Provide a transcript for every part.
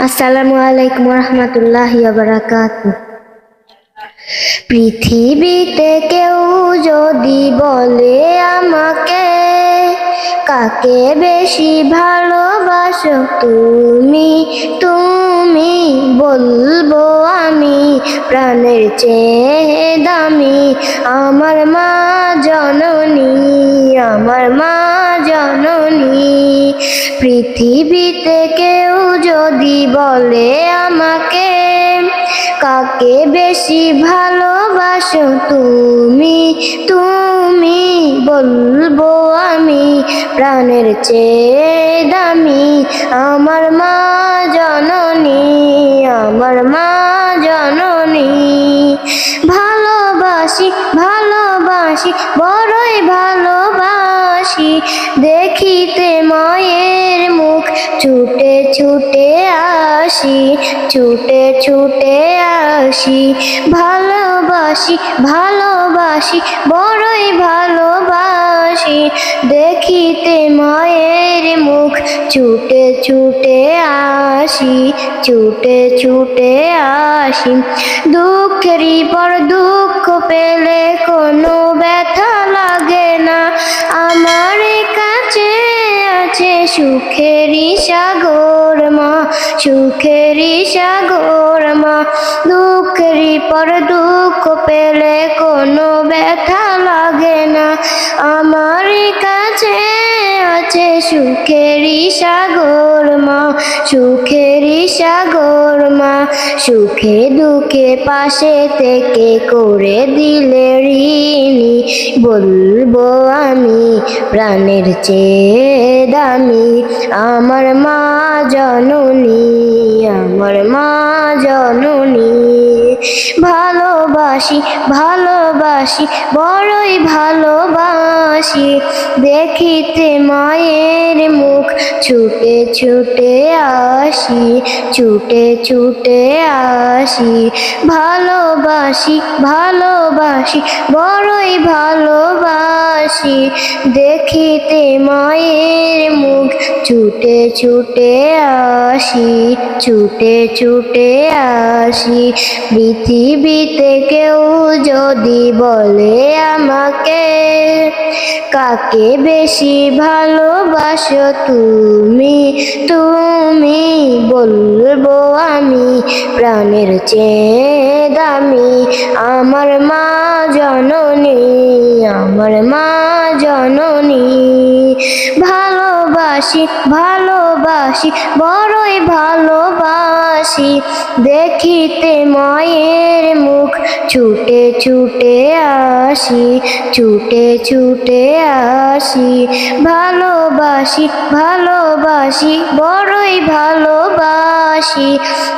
আসসালামু আলাইকুম রহমতুল্লাহি ওয়া বারাকাতুহু। পৃথিবীতে কেউ যদি বলে আমাকে, কাকে বেশি ভালোবাসো তুমি তুমি, বলবো আমি প্রাণের চেয়ে দামি আমার মা জননী, আমার মা জননী। পৃথিবীতে কেউ যদি বলে আমাকে, কাকে বেশি ভালোবাসো তুমি তুমি, বলবো আমি প্রাণের চেয়ে দামি আমার মা জননী, আমার মা জননী। ভালোবাসি ভালোবাসি বড়ই ভালোবাসি, দেখিতে মায়ের মুখ ছুটে ছুটে আসি, ছুটে ছুটে আসি। ভালোবাসি ভালোবাসি বড়ই ভালোবাসি, দেখিতে মায়ের মুখ ছুটে ছুটে আসি, ছুটে ছুটে আসি। দুঃখেরই পর দুঃখ পেলে কোনো ব্যথা লাগে না, আমার কাছে আছে সুখেরই সাগর মা, সুখেরই সাগর মা। দুঃখেরই পর দুঃখ পেলে কোনো ব্যথা লাগে না, আমার কাছে আছে সুখেরই সাগর মা, সুখেরই সাগর মা। সুখে দুঃখে পাশে থেকে করে দিলে ঋণী, বলবো আমি প্রাণের চেয়ে দামি আমার মা জননী, আমার মা জননী। ভালোবাসি ভালোবাসি বড়ই ভালোবাসি, দেখিতে মায়ের মুখ ছুটে ছুটে আসি, ছুটে ছুটে আসি। ভালোবাসি ভালোবাসি বড়ই ভালোবাসি, দেখিতে মায়ের মুখ ছুটে ছুটে আসি, ছুটে ছুটে আসি। পৃথিবীতে কেউ যদি বলে আমাকে, কাকে বেশি ভালোবাসো তুমি তুমি, বলবো আমি প্রাণের চেয়ে দামি আমার মা জননী, আমার মা জননী। ভালোবাসি ভালোবাসি বড়ই ভালোবাসি, দেখিতে মায়ের মুখ ছুটে ছুটে আসি, ছুটে ছুটে আসি। ভালোবাসি ভালোবাসি বড়ই ভালোবাসি,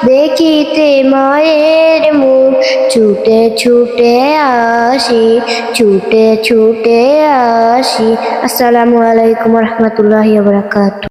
দেখিতে মায়ের মুখ ছুটে ছুটে আসি, ছুটে ছুটে আসি। আসসালামু আলাইকুম রহমতুল্লাহি ওয়া বারাকাতুহু।